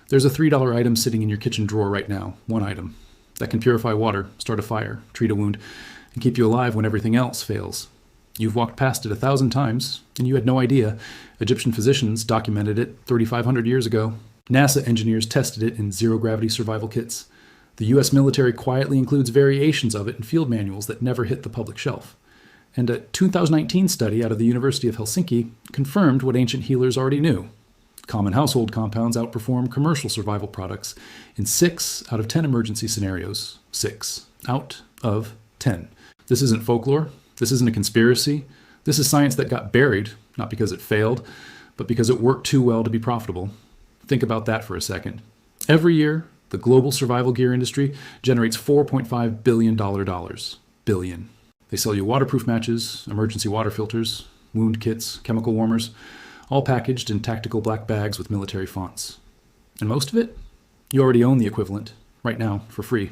There's a $3 item sitting in your kitchen drawer right now, one item, that can purify water, start a fire, treat a wound, and keep you alive when everything else fails. You've walked past it 1,000 times, and you had no idea. Egyptian physicians documented it 3,500 years ago. NASA engineers tested it in zero-gravity survival kits. The US military quietly includes variations of it in field manuals that never hit the public shelf. And a 2019 study out of the University of Helsinki confirmed what ancient healers already knew. Common household compounds outperform commercial survival products in 6 out of 10 emergency scenarios. 6 out of 10. This isn't folklore. This isn't a conspiracy. This is science that got buried, not because it failed, but because it worked too well to be profitable. Think about that for a second. Every year, the global survival gear industry generates $4.5 billion. Billion. They sell you waterproof matches, emergency water filters, wound kits, chemical warmers, all packaged in tactical black bags with military fonts. And most of it? You already own the equivalent, right now, for free.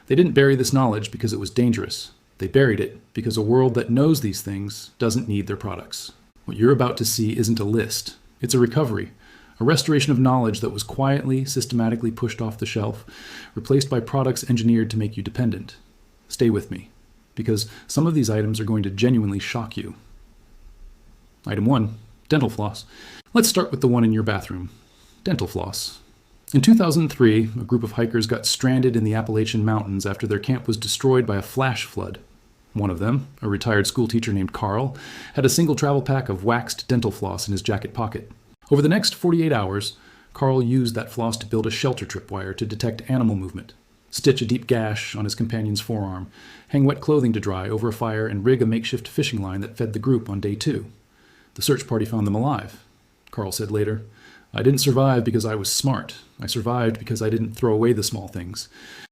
They didn't bury this knowledge because it was dangerous. They buried it because a world that knows these things doesn't need their products. What you're about to see isn't a list. It's a recovery, a restoration of knowledge that was quietly, systematically pushed off the shelf, replaced by products engineered to make you dependent. Stay with me, because some of these items are going to genuinely shock you. Item 1. Dental floss. Let's start with the one in your bathroom. Dental floss. In 2003, a group of hikers got stranded in the Appalachian Mountains after their camp was destroyed by a flash flood. One of them, a retired schoolteacher named Carl, had a single travel pack of waxed dental floss in his jacket pocket. Over the next 48 hours, Carl used that floss to build a shelter tripwire to detect animal movement, stitch a deep gash on his companion's forearm, hang wet clothing to dry over a fire, and rig a makeshift fishing line that fed the group on day 2. The search party found them alive. Carl said later, "I didn't survive because I was smart. I survived because I didn't throw away the small things."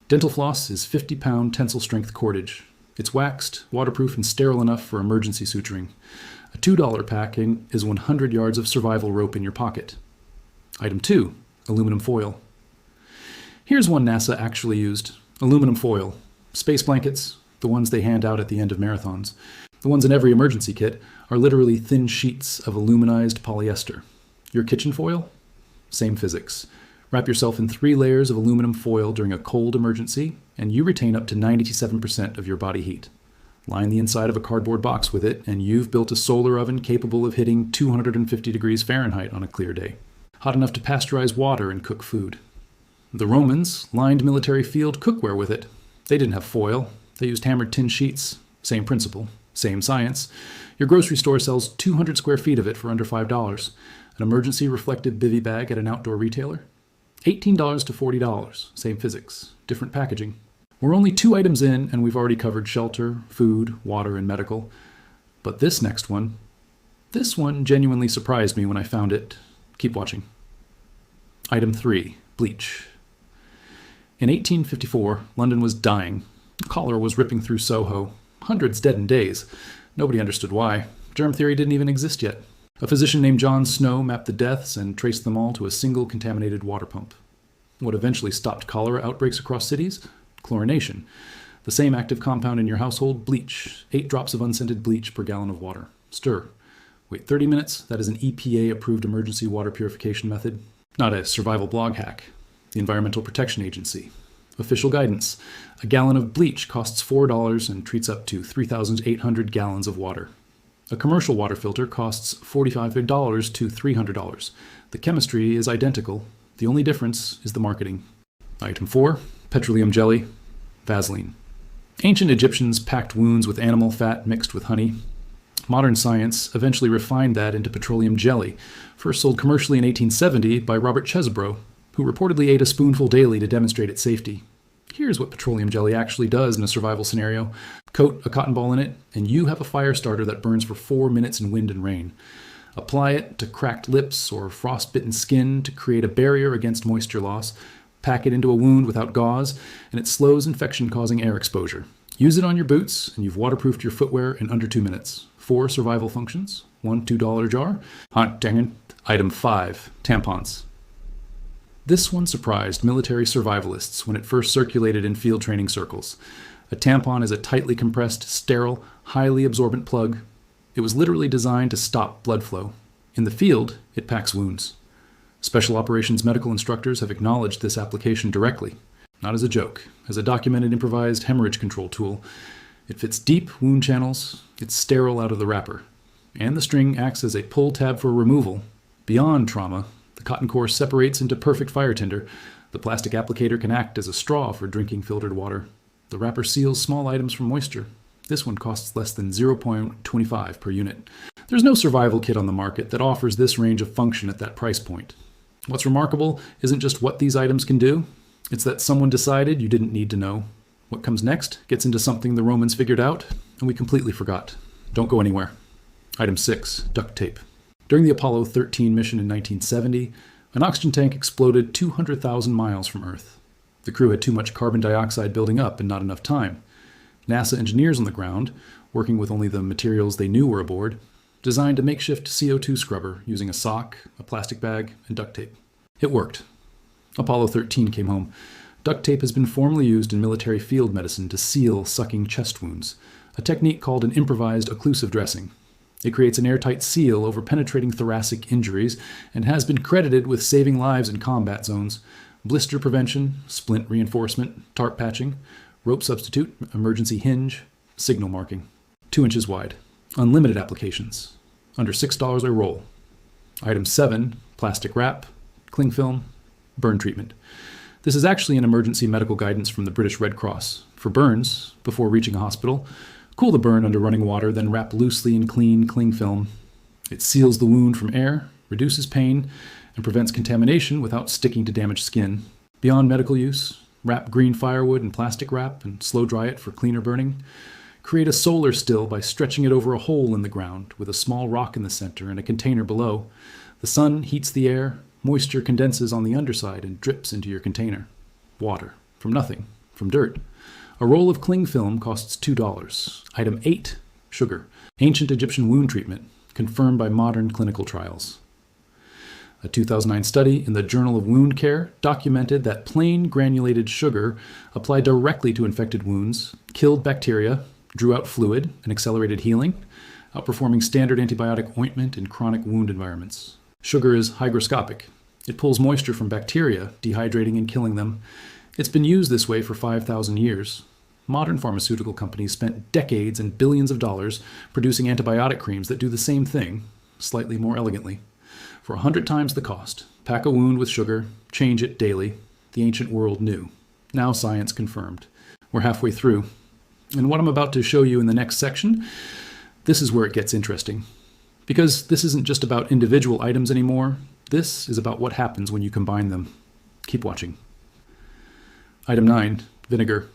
Dental floss is 50-pound tensile-strength cordage. It's waxed, waterproof, and sterile enough for emergency suturing. A $2 packing is 100 yards of survival rope in your pocket. Item 2. Aluminum foil. Here's one NASA actually used. Aluminum foil. Space blankets, the ones they hand out at the end of marathons. The ones in every emergency kit are literally thin sheets of aluminized polyester. Your kitchen foil? Same physics. Wrap yourself in 3 layers of aluminum foil during a cold emergency, and you retain up to 97% of your body heat. Line the inside of a cardboard box with it, and you've built a solar oven capable of hitting 250 degrees Fahrenheit on a clear day. Hot enough to pasteurize water and cook food. The Romans lined military field cookware with it. They didn't have foil. They used hammered tin sheets. Same principle. Same science. Your grocery store sells 200 square feet of it for under $5. An emergency reflective bivy bag at an outdoor retailer? $18 to $40. Same physics. Different packaging. We're only 2 items in, and we've already covered shelter, food, water, and medical. But this next one genuinely surprised me when I found it. Keep watching. Item 3. Bleach. In 1854, London was dying. Cholera was ripping through Soho. Hundreds dead in days. Nobody understood why. Germ theory didn't even exist yet. A physician named John Snow mapped the deaths and traced them all to a single contaminated water pump. What eventually stopped cholera outbreaks across cities? Chlorination. The same active compound in your household, bleach. 8 drops of unscented bleach per gallon of water. Stir. Wait 30 minutes. That is an EPA-approved emergency water purification method. Not a survival blog hack. The Environmental Protection Agency. Official guidance. A gallon of bleach costs $4 and treats up to 3,800 gallons of water. A commercial water filter costs $45 to $300. The chemistry is identical. The only difference is the marketing. Item 4. Petroleum jelly. Vaseline. Ancient Egyptians packed wounds with animal fat mixed with honey. Modern science eventually refined that into petroleum jelly, first sold commercially in 1870 by Robert Chesebro, who reportedly ate a spoonful daily to demonstrate its safety. Here's what petroleum jelly actually does in a survival scenario. Coat a cotton ball in it, and you have a fire starter that burns for 4 minutes in wind and rain. Apply it to cracked lips or frostbitten skin to create a barrier against moisture loss. Pack it into a wound without gauze, and it slows infection-causing air exposure. Use it on your boots, and you've waterproofed your footwear in under 2 minutes. 4 survival functions, 1 $2 jar. Hot dang it. Item 5. Tampons. This one surprised military survivalists when it first circulated in field training circles. A tampon is a tightly compressed, sterile, highly absorbent plug. It was literally designed to stop blood flow. In the field, it packs wounds. Special operations medical instructors have acknowledged this application directly, not as a joke, as a documented improvised hemorrhage control tool. It fits deep wound channels, it's sterile out of the wrapper, and the string acts as a pull tab for removal. Beyond trauma, the cotton core separates into perfect fire tinder. The plastic applicator can act as a straw for drinking filtered water. The wrapper seals small items from moisture. This one costs less than 0.25 per unit. There's no survival kit on the market that offers this range of function at that price point. What's remarkable isn't just what these items can do, it's that someone decided you didn't need to know. What comes next gets into something the Romans figured out, and we completely forgot. Don't go anywhere. Item 6, duct tape. During the Apollo 13 mission in 1970, an oxygen tank exploded 200,000 miles from Earth. The crew had too much carbon dioxide building up and not enough time. NASA engineers on the ground, working with only the materials they knew were aboard, designed a makeshift CO2 scrubber using a sock, a plastic bag, and duct tape. It worked. Apollo 13 came home. Duct tape has been formally used in military field medicine to seal sucking chest wounds, a technique called an improvised occlusive dressing. It creates an airtight seal over penetrating thoracic injuries and has been credited with saving lives in combat zones, blister prevention, splint reinforcement, tarp patching, rope substitute, emergency hinge, signal marking. 2 inches wide. Unlimited applications. Under $6 a roll. Item 7, plastic wrap, cling film, burn treatment. This is actually an emergency medical guidance from the British Red Cross. For burns, before reaching a hospital, cool the burn under running water, then wrap loosely in clean cling film. It seals the wound from air, reduces pain, and prevents contamination without sticking to damaged skin. Beyond medical use, wrap green firewood in plastic wrap and slow dry it for cleaner burning. Create a solar still by stretching it over a hole in the ground with a small rock in the center and a container below. The sun heats the air, moisture condenses on the underside and drips into your container. Water. From nothing. From dirt. A roll of cling film costs $2. Item 8. Sugar. Ancient Egyptian wound treatment, confirmed by modern clinical trials. A 2009 study in the Journal of Wound Care documented that plain granulated sugar applied directly to infected wounds killed bacteria, drew out fluid, and accelerated healing, outperforming standard antibiotic ointment in chronic wound environments. Sugar is hygroscopic. It pulls moisture from bacteria, dehydrating and killing them. It's been used this way for 5,000 years. Modern pharmaceutical companies spent decades and billions of dollars producing antibiotic creams that do the same thing, slightly more elegantly. For 100 times the cost, pack a wound with sugar, change it daily. The ancient world knew. Now science confirmed. We're halfway through. And what I'm about to show you in the next section, this is where it gets interesting. Because this isn't just about individual items anymore, this is about what happens when you combine them. Keep watching. Item 9, vinegar.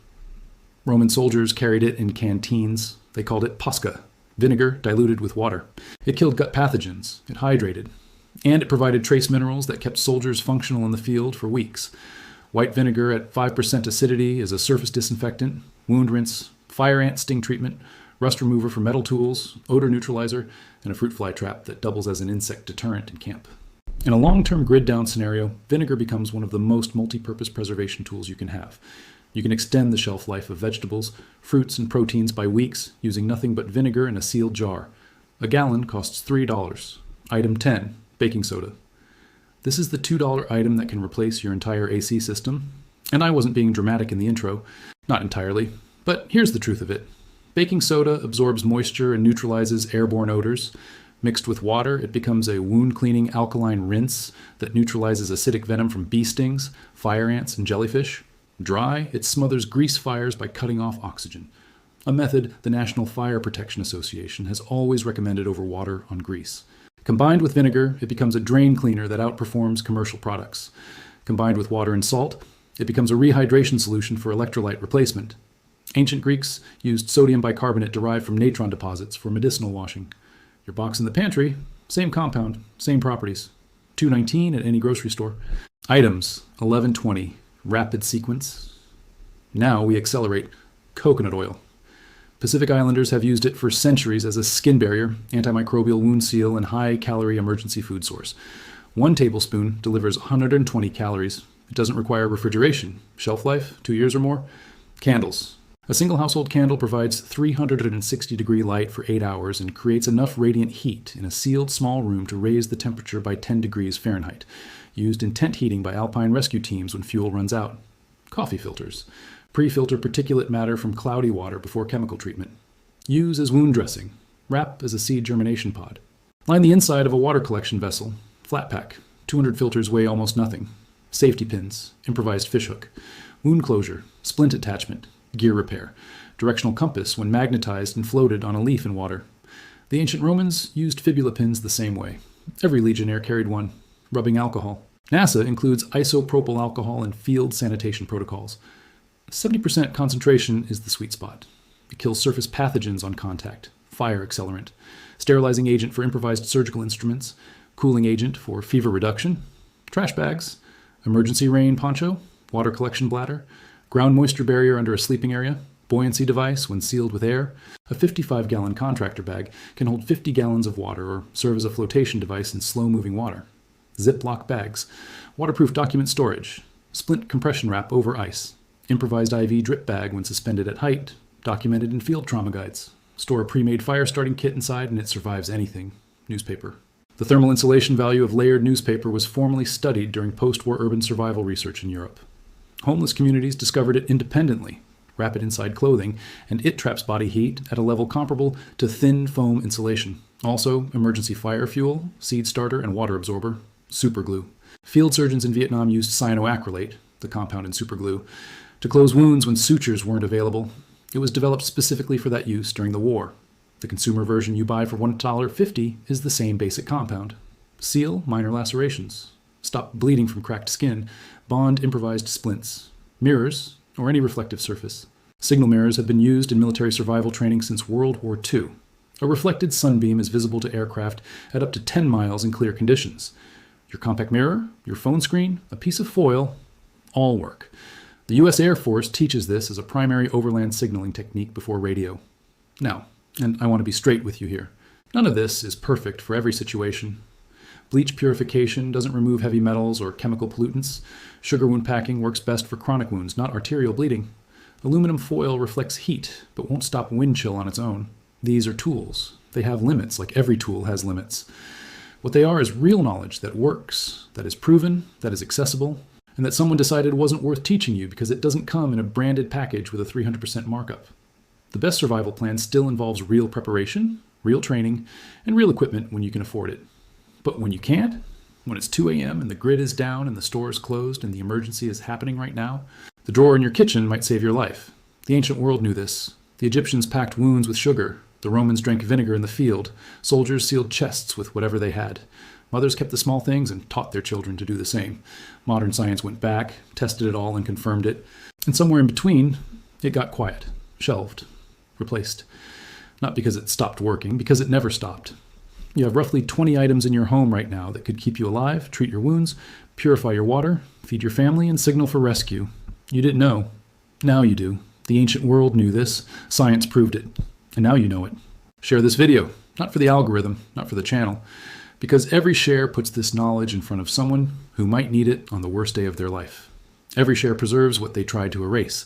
Roman soldiers carried it in canteens. They called it posca, vinegar diluted with water. It killed gut pathogens, it hydrated, and it provided trace minerals that kept soldiers functional in the field for weeks. White vinegar at 5% acidity is a surface disinfectant, wound rinse, fire ant sting treatment, rust remover for metal tools, odor neutralizer, and a fruit fly trap that doubles as an insect deterrent in camp. In a long-term grid-down scenario, vinegar becomes one of the most multi-purpose preservation tools you can have. You can extend the shelf life of vegetables, fruits, and proteins by weeks using nothing but vinegar in a sealed jar. A gallon costs $3. Item 10, baking soda. This is the $2 item that can replace your entire AC system. And I wasn't being dramatic in the intro. Not entirely. But here's the truth of it. Baking soda absorbs moisture and neutralizes airborne odors. Mixed with water, it becomes a wound-cleaning alkaline rinse that neutralizes acidic venom from bee stings, fire ants, and jellyfish. Dry, it smothers grease fires by cutting off oxygen, a method the National Fire Protection Association has always recommended over water on grease. Combined with vinegar, it becomes a drain cleaner that outperforms commercial products. Combined with water and salt, it becomes a rehydration solution for electrolyte replacement. Ancient Greeks used sodium bicarbonate derived from natron deposits for medicinal washing. Your box in the pantry, same compound, same properties. $2.19 at any grocery store. Items, 1120, rapid sequence. Now we accelerate. Coconut oil. Pacific Islanders have used it for centuries as a skin barrier, antimicrobial wound seal, and high-calorie emergency food source. 1 tablespoon delivers 120 calories. It doesn't require refrigeration. Shelf life, 2 years or more. Candles. A single household candle provides 360-degree light for 8 hours and creates enough radiant heat in a sealed small room to raise the temperature by 10 degrees Fahrenheit, used in tent heating by alpine rescue teams when fuel runs out. Coffee filters. Pre-filter particulate matter from cloudy water before chemical treatment. Use as wound dressing. Wrap as a seed germination pod. Line the inside of a water collection vessel. Flat pack. 200 filters weigh almost nothing. Safety pins. Improvised fishhook. Wound closure. Splint attachment. Gear repair. Directional compass when magnetized and floated on a leaf in water. The ancient Romans used fibula pins the same way. Every legionnaire carried one. Rubbing alcohol. NASA includes isopropyl alcohol in field sanitation protocols. 70% concentration is the sweet spot. It kills surface pathogens on contact. Fire accelerant. Sterilizing agent for improvised surgical instruments. Cooling agent for fever reduction. Trash bags. Emergency rain poncho. Water collection bladder. Ground moisture barrier under a sleeping area. Buoyancy device when sealed with air. A 55-gallon contractor bag can hold 50 gallons of water or serve as a flotation device in slow-moving water. Ziploc bags. Waterproof document storage. Splint compression wrap over ice. Improvised IV drip bag when suspended at height. Documented in field trauma guides. Store a pre-made fire starting kit inside and it survives anything. Newspaper. The thermal insulation value of layered newspaper was formally studied during post-war urban survival research in Europe. Homeless communities discovered it independently. Wrap it inside clothing, and it traps body heat at a level comparable to thin foam insulation. Also, emergency fire fuel, seed starter, and water absorber. Superglue. Field surgeons in Vietnam used cyanoacrylate, the compound in superglue, to close wounds when sutures weren't available. It was developed specifically for that use during the war. The consumer version you buy for $1.50 is the same basic compound. Seal minor lacerations. Stop bleeding from cracked skin. Bond improvised splints. Mirrors, or any reflective surface. Signal mirrors have been used in military survival training since World War II. A reflected sunbeam is visible to aircraft at up to 10 miles in clear conditions. Your compact mirror, your phone screen, a piece of foil, all work. The U.S. Air Force teaches this as a primary overland signaling technique before radio. Now, and I want to be straight with you here, none of this is perfect for every situation. Bleach purification doesn't remove heavy metals or chemical pollutants. Sugar wound packing works best for chronic wounds, not arterial bleeding. Aluminum foil reflects heat, but won't stop wind chill on its own. These are tools. They have limits, like every tool has limits. What they are is real knowledge that works, that is proven, that is accessible, and that someone decided wasn't worth teaching you because it doesn't come in a branded package with a 300% markup. The best survival plan still involves real preparation, real training, and real equipment when you can afford it. But when you can't, when it's 2 a.m. and the grid is down and the store is closed and the emergency is happening right now, the drawer in your kitchen might save your life. The ancient world knew this. The Egyptians packed wounds with sugar. The Romans drank vinegar in the field. Soldiers sealed chests with whatever they had. Mothers kept the small things and taught their children to do the same. Modern science went back, tested it all, and confirmed it. And somewhere in between, it got quiet, shelved, replaced. Not because it stopped working, because it never stopped. You have roughly 20 items in your home right now that could keep you alive, treat your wounds, purify your water, feed your family, and signal for rescue. You didn't know. Now you do. The ancient world knew this. Science proved it. And now you know it. Share this video, not for the algorithm, not for the channel, because every share puts this knowledge in front of someone who might need it on the worst day of their life. Every share preserves what they tried to erase.